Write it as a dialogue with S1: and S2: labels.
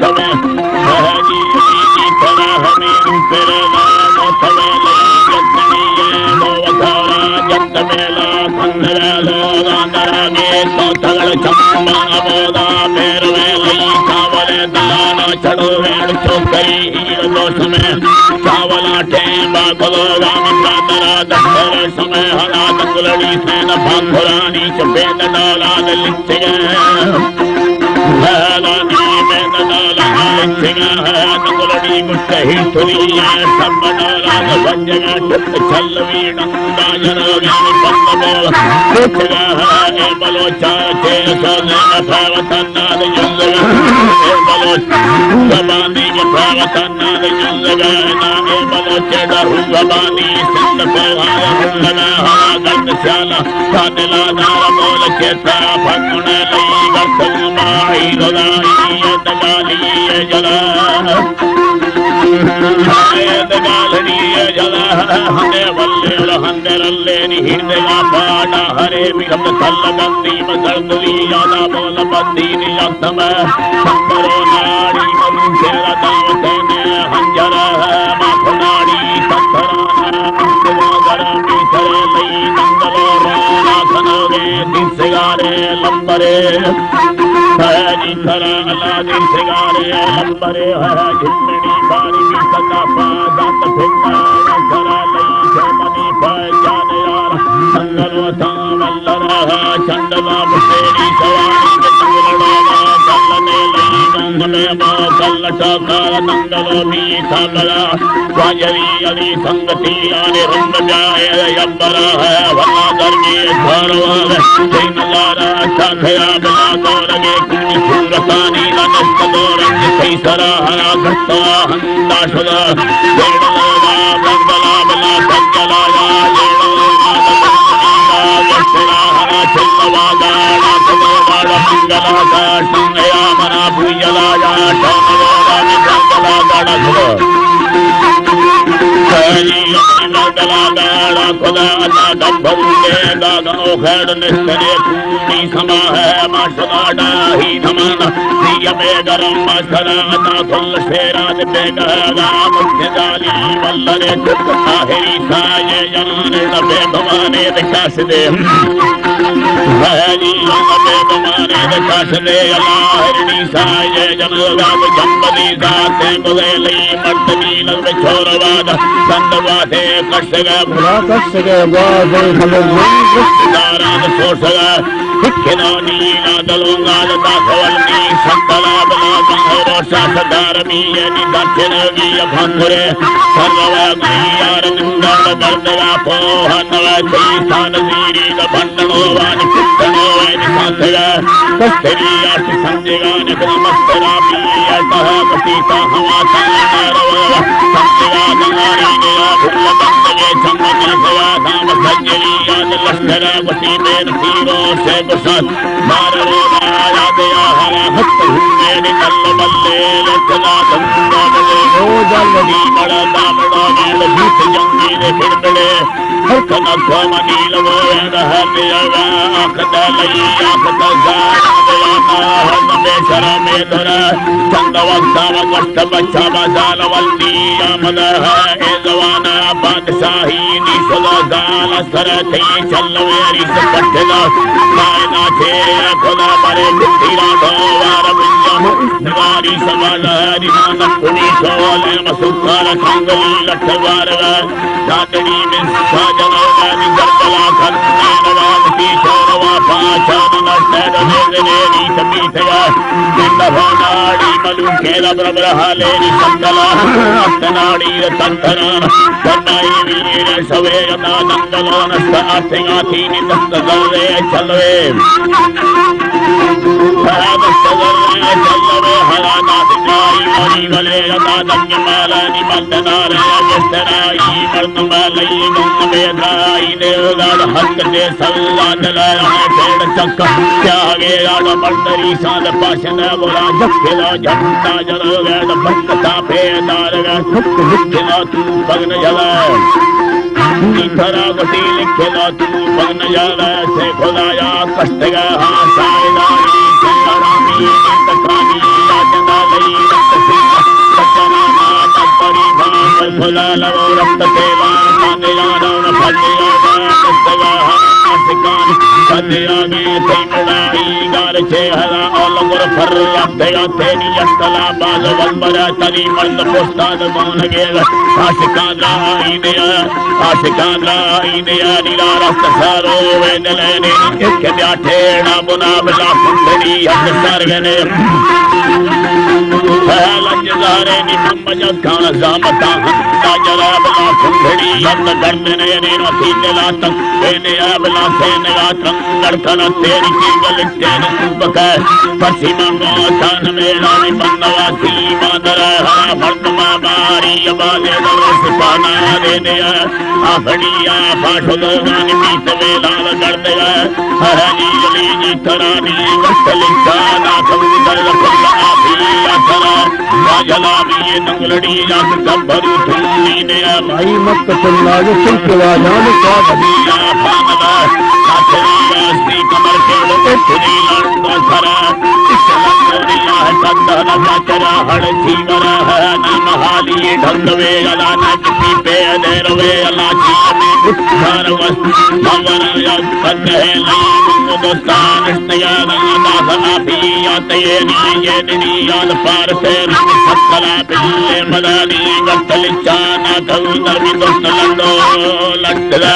S1: तवे हरी की तरह हमें तेरे नाम तवे जतनी मोवतारा जत मेला कंदरा लोगांदरा गे तो तगड़ चम्मा बोदा मेरवे लई चावले दाना चढ़ो वेड़ चोकरी दोष में चावला टेंबा गोगा मंदरा दशर समय हरा दंगलड़ी से न भांगुरानी चपेट डाला लिखे दंगलड़ी गुट्टे ही तुरी सब डाला भंजगा चल वीणंगा जनोगानी पंदबोल कुचगा है बलोचा चे सोने भावतनाद युद्धगा बलोचा गबानी के भावतनाद युद्धगा नागे बलोचे डरू गबानी सिंध पेवाया हुंडगा हरा गंड श्याला कादिला नारा बोल चेता भगुने लई वर्तन माही रोदाई दगाली जला दगाली जला हने वल्ले हंदे रल्ले नि हिंदगा पाड़ा हरे बिगम तल्ल गंदी मसर्दली यादा बोल बंदी नि यत्तम संकरो नाड़ी मनुष्यरा दावतेने हंजरा माखनाड़ी तत्थराना मुस्तवागरा मीसरे लई नंगलो रोना खनोगे दिसगारे लंबरे हरी खरा अला दिसगारे लंबरे हरा झिमनी बारी की सदा पादात फिंगा खरा लई छमनी पाए जाने यार संगलो तावल्लरा चंदवा बसेरी सवारी के तंगलड़ा कल्लने लई गंगले मा कल्लटा काल नंगलो भी थाबला वाजरी अली संगति आने रंग जाए यब्बरा है भला दरगे घरवाल जैन लारा चाखया बना तोरगे कुनी सूरतानी नस्त दोरंग कैसरा हरा घट्टा हंदा शुदा जेडला बंगला बला संगला जेडला गस्सरा हरा चलवा गाड़ा तोबाड़ा मंगला का संगया मना भुजला जा टोनवा में संगला गाड़ा धो मंगला गाड़ा खुदा अल्लाह दब्बुले गागनो खेड़ निस्तरे पूनी समा है माशदाडा ही नमन सिया में गरम मसरा अता कुल शेरा दे गगा मुझे जाली वल्लरे ताहिरी साये जाने नबे भवाने दिखास दे हरी नबे भवाने दिखास दे अल्लाह हरनी साये जनगा जंबली जाते बुले लई मर्दनी लग छोरवाद संदवासे कशगा बादे हमें दारान सोसगा किनो नीला दलोंगा दाखवलनी संतला बना गंगरो शासदारमी नि दक्षिणगी भंगरे सर्वगी यार निंगल गर्दगा पोहनवा स्थान जीरी भंडनो वानि कितनो वानि साथगा कस्तरी आठ संजगा ने मस्तरा पीयतः कसीता हवा सारवा संजगा गंगारी ने भूल बंदगे चंगनी सया धाम सजली याद लश्करा वसी में तीरों से गुसत मारो राजा दया हरा हस्त हुए निकल बल्ले लचला गंगा बले हो जल्दी बड़ा दामड़ा नील भीत जंगी ने फिरबड़े हरकन धमनी लवो रहने लगा आखदा लई आखदा जाना हन में शर्म धरा चंदवक्ता वक्त बच्चा बाजाल वल्दी आमद है जवाना बादशाही नी सदा जाल सरते चलवेरी सपटदा मायना छे खुदा मरे गुठीरा दोवार बिंजम नगारी समाधारी नानक पुनी सोले मसुकार कंगली लठवार दादड़ी में साजनवा नि गरबला खन्नानवाद की छोरवा पाछान नष्ट देने नी समीथया निंदवानाड़ी मलु खेला ब्रह्महाले नि संगला अस्तनाड़ी तंतरा कन्नाई वीर सवे ना नंगलोन साथिंगा थी नि दस्तगले चलवे दस्तगले चलवे हरा नाथ जाई मरी गले ना दंग माला नि मदनारे अगस्तराई मर्द मालई गंग में दाई देवगाड़ हस्त दे सल्ला दला पेड़ चक्क क्या गे आड़ बंदरी साद पाशन बोला जखेला झंडा जल वेद भक्ता पे दार वे खुद लिखेला तू भगन जला इधरा गति लिखेला तू भगन जला से खुदाया कष्ट गा हां साईदारी चंद्रामी तकानी राजना लई फुलाल रक्त सेवा सदयागे थैमड़ाई गार छे हरा अलगुर फर अब्दया तेरी अस्तला बाज वलबरा तरी मर्द पोस्ताद मान गेल आशिकांद्रा आईदिया नीला रस्त सारो वेदलेने एक ब्याठेड़ा बुना बला कुंडली हक सरगने लज्जारे निम्मज खान जामता हंता जरा बला कुंडली हक गर्दने नीरा सीला तक वेने बला सेने आतंग लड़कना तेरी की गलतेन सुबक पश्चिमा मौतान मेरा निबंधवा सीमा दर हरा भर्तमा बारी अबाले दरोस पाना देने आफड़िया फाटो दरगान बीत वेलाल गर्दया हरानी जली जी तरानी वस्तलिका ना कबूतर रखला आफिया तरा वाजला भी नंगलड़ी जात कब्बरू थूनी ने
S2: भाई मत चलना जो सिलसिला जान का
S1: भदिया फानदा साथरिया सी कमर के उठनी लंडो सरा इस्लामोरिया सदन बचरा हड़ जीवरा है ना महाली ढंगवे अला ना किसी पे देरवे अला जीने गुस्सारवस मवरा कन्हे लाई दोस्तान इस्तियान दाखला पिया तयनी ये नियाल पार से सकला बिल्ले मदानी गतलिचाना कौंदर भी दोस्त लंडो लटला